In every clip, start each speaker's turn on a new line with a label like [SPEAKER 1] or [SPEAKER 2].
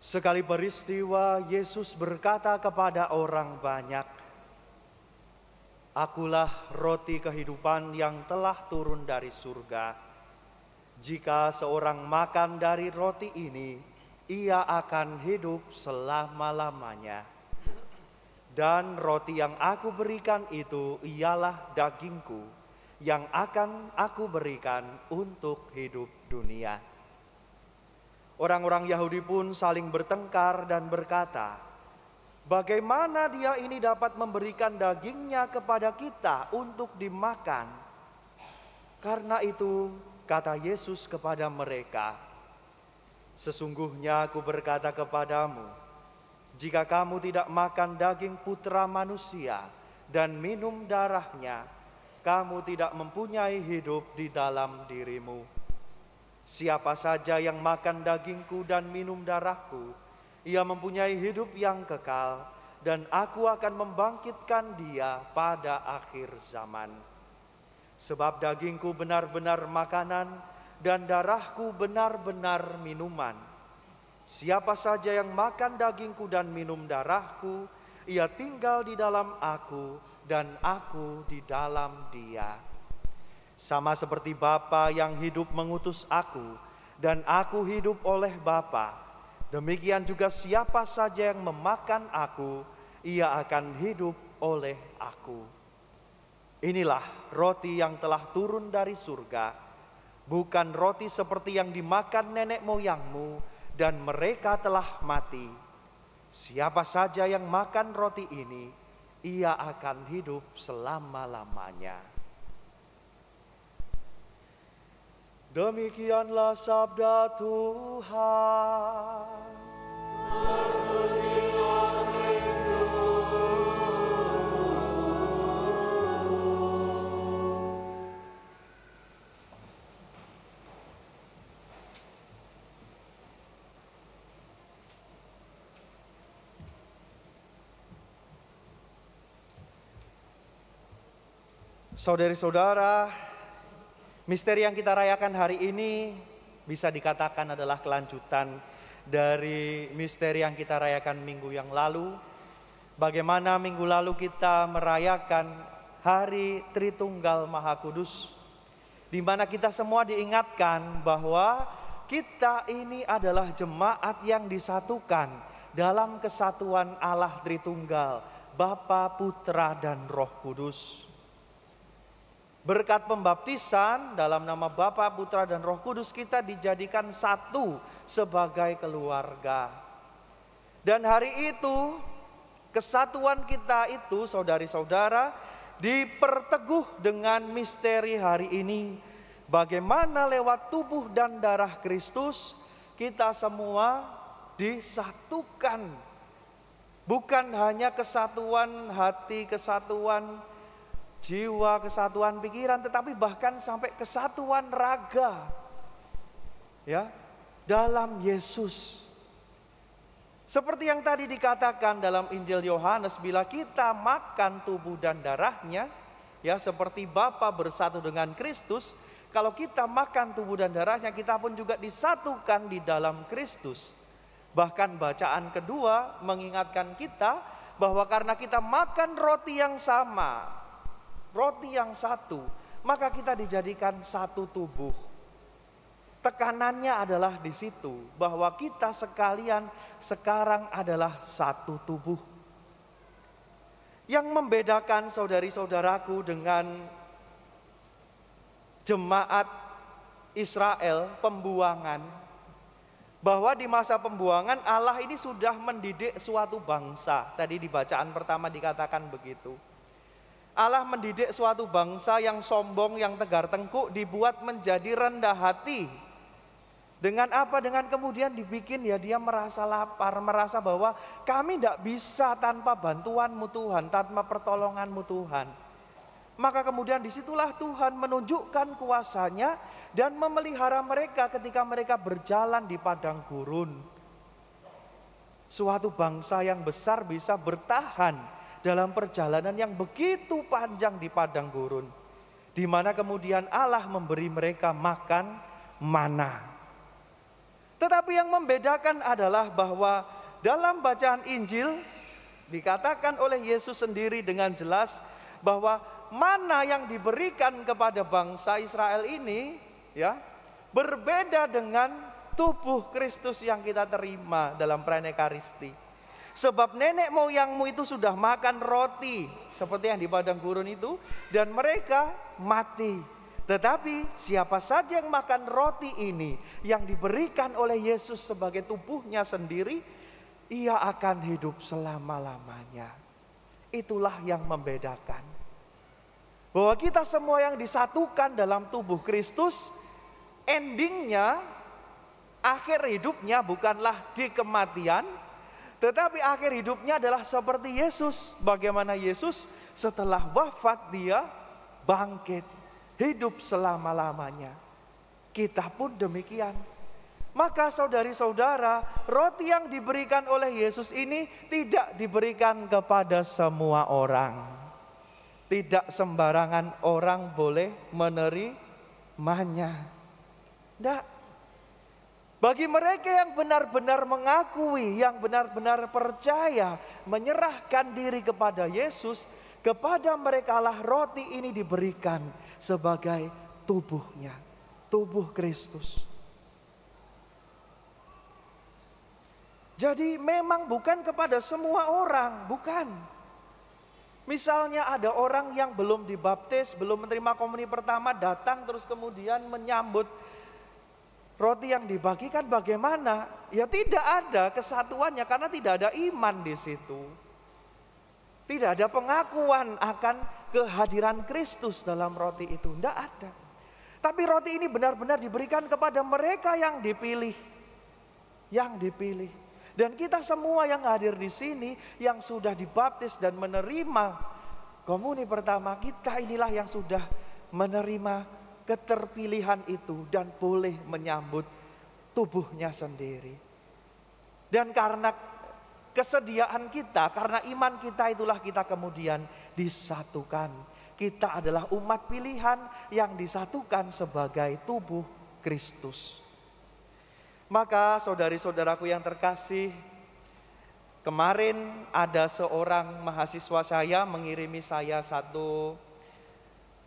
[SPEAKER 1] Sekali peristiwa, Yesus berkata kepada orang banyak, "Akulah roti kehidupan yang telah turun dari surga. Jika seorang makan dari roti ini, ia akan hidup selama-lamanya. Dan roti yang aku berikan itu ialah dagingku, yang akan aku berikan untuk hidup dunia." Orang-orang Yahudi pun saling bertengkar dan berkata, "Bagaimana dia ini dapat memberikan dagingnya kepada kita untuk dimakan?" Karena itu kata Yesus kepada mereka, "Sesungguhnya aku berkata kepadamu, jika kamu tidak makan daging Putra Manusia dan minum darahnya, kamu tidak mempunyai hidup di dalam dirimu. Siapa saja yang makan dagingku dan minum darahku, ia mempunyai hidup yang kekal, dan aku akan membangkitkan dia pada akhir zaman. Sebab dagingku benar-benar makanan, dan darahku benar-benar minuman. Siapa saja yang makan dagingku dan minum darahku, ia tinggal di dalam aku, dan aku di dalam dia. Sama seperti Bapa yang hidup mengutus aku, dan aku hidup oleh Bapa, demikian juga siapa saja yang memakan aku, ia akan hidup oleh aku. Inilah roti yang telah turun dari surga, bukan roti seperti yang dimakan nenek moyangmu, dan mereka telah mati. Siapa saja yang makan roti ini, ia akan hidup selama-lamanya." Demikianlah sabda Tuhan.
[SPEAKER 2] Terpujilah Kristus.
[SPEAKER 1] Saudari-saudara, misteri yang kita rayakan hari ini bisa dikatakan adalah kelanjutan dari misteri yang kita rayakan minggu yang lalu. Bagaimana minggu lalu kita merayakan Hari Tritunggal Maha Kudus, di mana kita semua diingatkan bahwa kita ini adalah jemaat yang disatukan dalam kesatuan Allah Tritunggal, Bapa, Putra, dan Roh Kudus. Berkat pembaptisan dalam nama Bapa, Putra, dan Roh Kudus, kita dijadikan satu sebagai keluarga. Dan hari itu, kesatuan kita itu, saudari-saudara, diperteguh dengan misteri hari ini. Bagaimana lewat tubuh dan darah Kristus, kita semua disatukan. Bukan hanya kesatuan hati, kesatuan jiwa, kesatuan pikiran, tetapi bahkan sampai kesatuan raga, ya, dalam Yesus. Seperti yang tadi dikatakan dalam Injil Yohanes, bila kita makan tubuh dan darahnya, ya, seperti Bapa bersatu dengan Kristus, kalau kita makan tubuh dan darahnya, kita pun juga disatukan di dalam Kristus. Bahkan bacaan kedua mengingatkan kita bahwa karena kita makan roti yang sama, roti yang satu, maka kita dijadikan satu tubuh. Tekanannya adalah di situ, bahwa kita sekalian sekarang adalah satu tubuh. Yang membedakan saudari-saudaraku dengan jemaat Israel pembuangan, bahwa di masa pembuangan Allah ini sudah mendidik suatu bangsa. Tadi di bacaan pertama dikatakan begitu. Allah mendidik suatu bangsa yang sombong, yang tegar tengkuk, dibuat menjadi rendah hati. Dengan apa? Dengan kemudian dibikin, ya, dia merasa lapar, merasa bahwa kami tidak bisa tanpa bantuanmu Tuhan, tanpa pertolonganmu Tuhan. Maka kemudian disitulah Tuhan menunjukkan kuasanya dan memelihara mereka ketika mereka berjalan di padang gurun. Suatu bangsa yang besar bisa bertahan dalam perjalanan yang begitu panjang di padang gurun, di mana kemudian Allah memberi mereka makan mana. Tetapi yang membedakan adalah bahwa dalam bacaan Injil dikatakan oleh Yesus sendiri dengan jelas bahwa mana yang diberikan kepada bangsa Israel ini ya berbeda dengan tubuh Kristus yang kita terima dalam perayaan Ekaristi. Sebab nenek moyangmu itu sudah makan roti seperti yang di padang gurun itu dan mereka mati. Tetapi siapa saja yang makan roti ini yang diberikan oleh Yesus sebagai tubuhnya sendiri, ia akan hidup selama-lamanya. Itulah yang membedakan. Bahwa kita semua yang disatukan dalam tubuh Kristus, endingnya, akhir hidupnya bukanlah di kematian, tetapi akhir hidupnya adalah seperti Yesus. Bagaimana Yesus setelah wafat dia bangkit. Hidup selama-lamanya. Kita pun demikian. Maka saudari-saudara, roti yang diberikan oleh Yesus ini tidak diberikan kepada semua orang. Tidak sembarangan orang boleh menerimanya. Tidak. Bagi mereka yang benar-benar mengakui, yang benar-benar percaya, menyerahkan diri kepada Yesus, kepada merekalah roti ini diberikan sebagai tubuhnya, tubuh Kristus. Jadi memang bukan kepada semua orang, bukan. Misalnya ada orang yang belum dibaptis, belum menerima komuni pertama, datang terus kemudian menyambut roti yang dibagikan, bagaimana? Ya tidak ada kesatuannya karena tidak ada iman di situ. Tidak ada pengakuan akan kehadiran Kristus dalam roti itu. Tidak ada. Tapi roti ini benar-benar diberikan kepada mereka yang dipilih. Yang dipilih. Dan kita semua yang hadir di sini, yang sudah dibaptis dan menerima komuni pertama, kita inilah yang sudah menerima keterpilihan itu dan boleh menyambut tubuhnya sendiri. Dan karena kesediaan kita, karena iman kita itulah kita kemudian disatukan. Kita adalah umat pilihan yang disatukan sebagai tubuh Kristus. Maka saudari-saudaraku yang terkasih, kemarin ada seorang mahasiswa saya mengirimi saya satu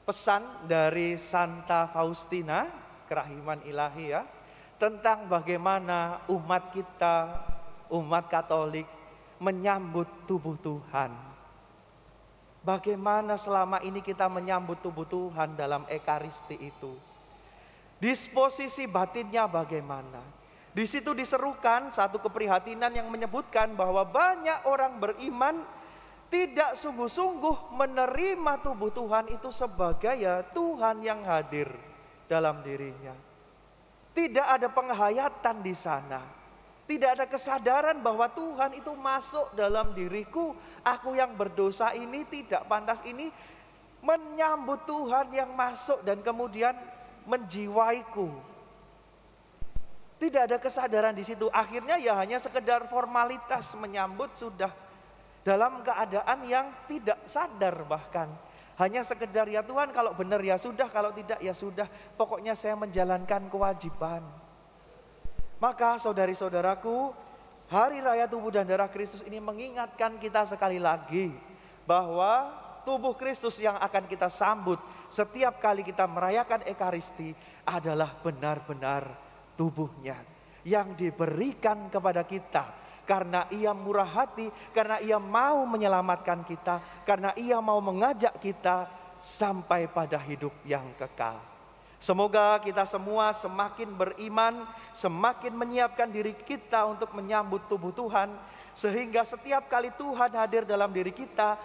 [SPEAKER 1] pesan dari Santa Faustina, kerahiman ilahi ya, tentang bagaimana umat kita, umat Katolik menyambut tubuh Tuhan. Bagaimana selama ini kita menyambut tubuh Tuhan dalam Ekaristi itu. Disposisi batinnya bagaimana. Di situ diserukan satu keprihatinan yang menyebutkan bahwa banyak orang beriman tidak sungguh-sungguh menerima tubuh Tuhan itu sebagai ya Tuhan yang hadir dalam dirinya. Tidak ada penghayatan di sana. Tidak ada kesadaran bahwa Tuhan itu masuk dalam diriku. Aku yang berdosa ini, tidak pantas ini, menyambut Tuhan yang masuk dan kemudian menjiwaiku. Tidak ada kesadaran di situ. Akhirnya ya hanya sekedar formalitas menyambut sudah. Dalam keadaan yang tidak sadar bahkan. Hanya sekedar ya Tuhan kalau benar ya sudah, kalau tidak ya sudah. Pokoknya saya menjalankan kewajiban. Maka saudari-saudaraku, Hari Raya Tubuh dan Darah Kristus ini mengingatkan kita sekali lagi bahwa tubuh Kristus yang akan kita sambut setiap kali kita merayakan Ekaristi adalah benar-benar tubuhnya yang diberikan kepada kita karena ia murah hati, karena ia mau menyelamatkan kita, karena ia mau mengajak kita sampai pada hidup yang kekal. Semoga kita semua semakin beriman, semakin menyiapkan diri kita untuk menyambut tubuh Tuhan, sehingga setiap kali Tuhan hadir dalam diri kita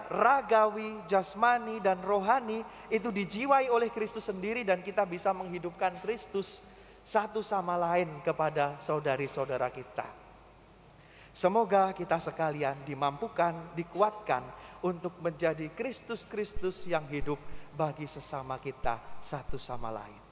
[SPEAKER 1] ragawi, jasmani, dan rohani itu dijiwai oleh Kristus sendiri dan kita bisa menghidupkan Kristus satu sama lain kepada saudari-saudara kita. Semoga kita sekalian dimampukan, dikuatkan untuk menjadi Kristus-Kristus yang hidup bagi sesama kita satu sama lain.